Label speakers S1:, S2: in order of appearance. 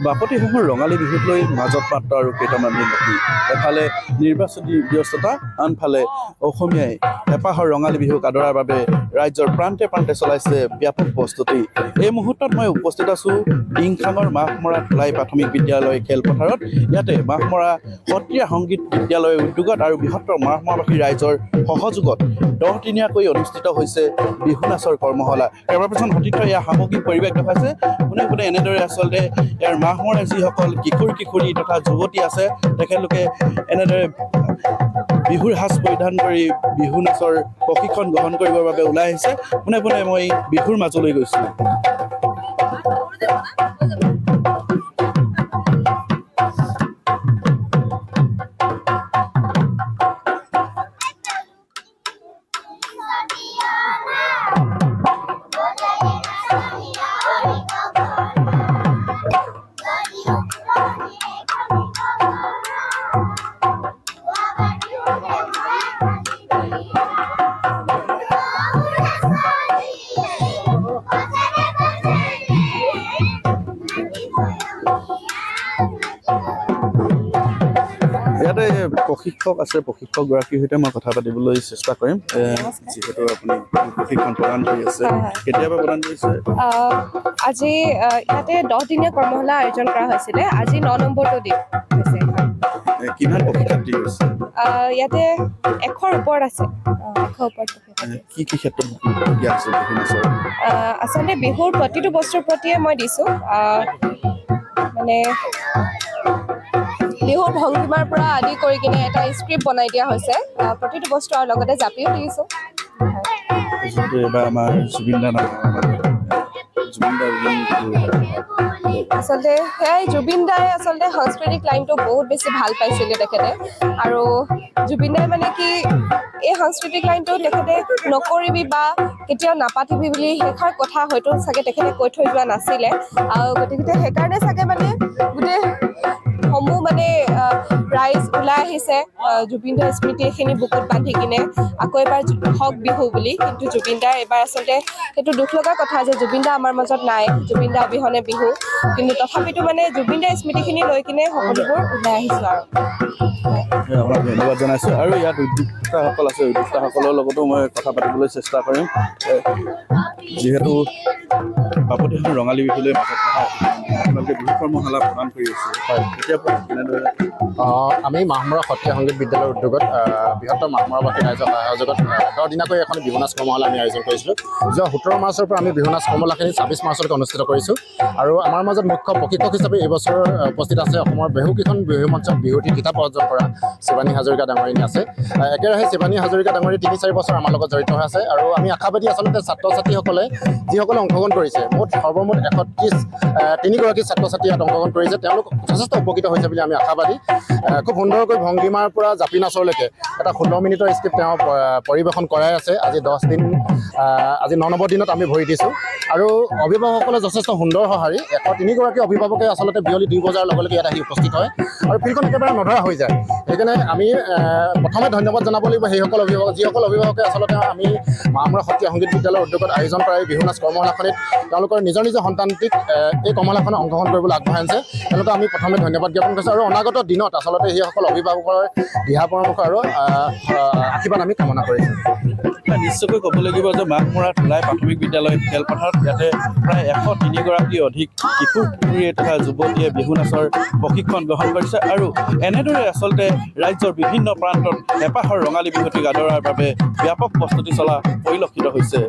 S1: বাপতিসাহোন ৰঙালী বিহুক লৈ মাজত মাত্ৰ আৰু কেইটামান দিন বাকী এফালে নিৰ্বাচনী ব্যস্ততা আনফালে অসমীয়াই হেঁপাহৰ ৰঙালী বিহুক আদৰাৰ বাবে ৰাজ্যৰ প্ৰান্তে প্ৰান্তে চলাইছে ব্যাপক প্ৰস্তুতি এই মুহূৰ্তত মই উপস্থিত আছোঁ ডিংখাঙৰ মাহমৰা ধলাই প্ৰাথমিক বিদ্যালয় খেলপথাৰত ইয়াতে মাহমৰা সত্ৰীয়া সংগীত বিদ্যালয়ৰ উদ্যোগত আৰু বৃহত্তৰ মাহমৰাবাসী ৰাইজৰ সহযোগত 10 দিনীয়াকৈ অনুষ্ঠিত হৈছে বিহু নাচৰ কৰ্মশালা কেইবাজন সতীৰ্থ ইয়াৰ সামগ্ৰিক পৰিৱেশ দেখাইছে কোনে কোনে এনেদৰে আচলতে ইয়াৰ মাহমৰা যিসকল কিশোৰী তথা যুৱতী আছে তেখেতলোকে এনেদৰে বিহুৰ সাজ পৰিধান কৰি বিহু নাচৰ প্ৰশিক্ষণ গ্ৰহণ কৰিবৰ বাবে ওলাই আহিছে পোনে পোনে মই বিহুৰ মাজলৈ গৈছিলোঁ ইয়াতে প্ৰশিক্ষক আছে প্ৰশিক্ষকগৰাকীৰ সৈতে মই কথা পাতিবলৈ চেষ্টা কৰিম যিহেতু আপুনি প্ৰশিক্ষণ প্ৰদান কৰি আছে কেতিয়াবা প্ৰদান কৰিছে
S2: আজি ইয়াতে 10 দিনীয়া কৰ্মশালা আয়োজন কৰা হৈছিলে আজি 9 নম্বৰটো দিন হৈছে
S1: কিমান প্ৰশিক্ষাৰ্থী হৈছে
S2: ইয়াতে 100ৰ ওপৰত আছে 100ৰ ওপৰত
S1: কি কি ক্ষেত্ৰত কি আছে
S2: আচলতে বিহুৰ প্ৰতিটো বস্তুৰ প্ৰতিয়ে মই দিছোঁ মানে বিহুৰ ভংগীমাৰ পৰা আদি কৰি কিনে এটা স্ক্ৰিপ্ট বনাই দিয়া হৈছে প্ৰতিটো বস্তু আৰু লগতে জাপিও দিছোঁ
S1: এবাৰ আমাৰ জুবিন দা
S2: আচলতে সেই জুবিন দাই আচলতে সাংস্কৃতিক লাইনটো বহুত বেছি ভাল পাইছিলে তেখেতে আৰু জুবিন দাই মানে কি এই সাংস্কৃতিক লাইনটো তেখেতে নকৰিবি বা কেতিয়াও নাপাতিবি বুলি সেইষাৰ কথা হয়তো চাগে তেখেতে কৈ থৈ যোৱা নাছিলে আৰু গতিকে সেইকাৰণে চাগে মানে গোটেই সমূহ মানে ৰাইজ ওলাই আহিছে জুবিন দাৰ স্মৃতি এখিনি বুকুত বান্ধি কিনে আকৌ এবাৰ হওক বিহু বুলি কিন্তু জুবিন দাৰ এবাৰ আচলতে সেইটো দুখ লগা কথা যে জুবিন দা আমাৰ মাজত নাই জুবিন দা অবিহনে বিহু কিন্তু তথাপিতো মানে জুবিন দাৰ স্মৃতিখিনি লৈ কিনে সকলোবোৰ ওলাই আহিছোঁ আৰু
S1: আপোনাক ধন্যবাদ জনাইছোঁ আৰু ইয়াত উদ্যোক্তাসকল আছে উদ্যোক্তাসকলৰ লগতো মই কথা পাতিবলৈ চেষ্টা কৰিম যিহেতু বাপতিসাহোন ৰঙালী বিহুলৈ মাজত আপোনালোকে বিহু কৰ্মশালা প্ৰদান কৰি আছে এতিয়া কেনেদৰে
S3: আমি মাহমৰা সত্ৰীয়া সংগীত বিদ্যালয়ৰ উদ্যোগত বৃহত্তৰ মাহমৰাবাসী ৰাইজৰ সহযোগত 10 দিনীয়াকৈ এখন বিহু নাচ কৰ্মশালা আমি আয়োজন কৰিছিলোঁ যোৱা 17 মাৰ্চৰ পৰা আমি বিহু নাচ কৰ্মশালাখিনি 26 মাৰ্চলৈকে অনুষ্ঠিত কৰিছোঁ আৰু আমাৰ মাজত মুখ্য প্ৰশিক্ষক হিচাপে এইবছৰ উপস্থিত আছে অসমৰ বহুকেইখন বিহু মঞ্চত বিহুটি কিতাপ অৰ্জন কৰা শিৱানী হাজৰিকা ডাঙৰীণী আছে একেৰাহে শিৱানী হাজৰিকা ডাঙৰী 3-4 বছৰ আমাৰ লগত জড়িত হৈ আছে আৰু আমি আশাবাদী আচলতে ছাত্ৰ ছাত্ৰীসকলে যিসকলে অংশগ্ৰহণ কৰিছে সৰ্বমুঠ 3 গৰাকী ছাত্ৰ ছাত্ৰী ইয়াত অংশগ্ৰহণ কৰিছে তেওঁলোক যথেষ্ট উপকৃত হৈছে বুলি আমি আশাবাদী খুব সুন্দৰকৈ ভংগীমাৰ পৰা জাপি নাচলৈকে এটা 16 মিনিটৰ স্ক্ৰিপ্ট তেওঁ পৰিৱেশন কৰাই আছে আজি 10 দিন আজি 9 নম্বৰ দিনত আমি ভৰি দিছোঁ আৰু অভিভাৱকসকলে যথেষ্ট সুন্দৰ সঁহাৰি 103 গৰাকী অভিভাৱকে আচলতে বিয়লি 2 বজাৰ লগে লগে ইয়াত আহি উপস্থিত হয় আৰু ফিল্ডখন একেবাৰে নধৰা হৈ যায় সেইকাৰণে আমি প্ৰথমে ধন্যবাদ জনাব লাগিব সেইসকল অভিভাৱক যিসকল অভিভাৱকে আচলতে আমি মাহমৰা সত্ৰীয়া সংগীত বিদ্যালয়ৰ উদ্যোগত আয়োজন কৰা এই বিহু নাচ কৰ্মশালাখনিত তেওঁলোকৰ নিজৰ সন্তানটিক এই কৰ্মশালাখনত অংশগ্ৰহণ কৰিবলৈ আগবঢ়াই আনিছে তেওঁলোকক আমি প্ৰথমে ধন্যবাদ জ্ঞাপন কৰিছোঁ আৰু অনাগত দিনত আচলতে সেইসকল অভিভাৱকৰ দিহা পৰামৰ্শ আৰু আশীৰ্বাদ আমি কামনা কৰিছোঁ
S1: নিশ্চয়কৈ ক'ব লাগিব যে মাহমৰা ধলাই প্ৰাথমিক বিদ্যালয় খেলপথাৰত ইয়াতে প্ৰায় 103 গৰাকী অধিক কিশোৰীয়ে তথা যুৱতীয়ে বিহু নাচৰ প্ৰশিক্ষণ গ্ৰহণ কৰিছে আৰু এনেদৰে আচলতে ৰাজ্যৰ বিভিন্ন প্ৰান্তত হেঁপাহৰ ৰঙালী বিহুটিক আদৰাৰ বাবে ব্যাপক প্ৰস্তুতি চলা পৰিলক্ষিত হৈছে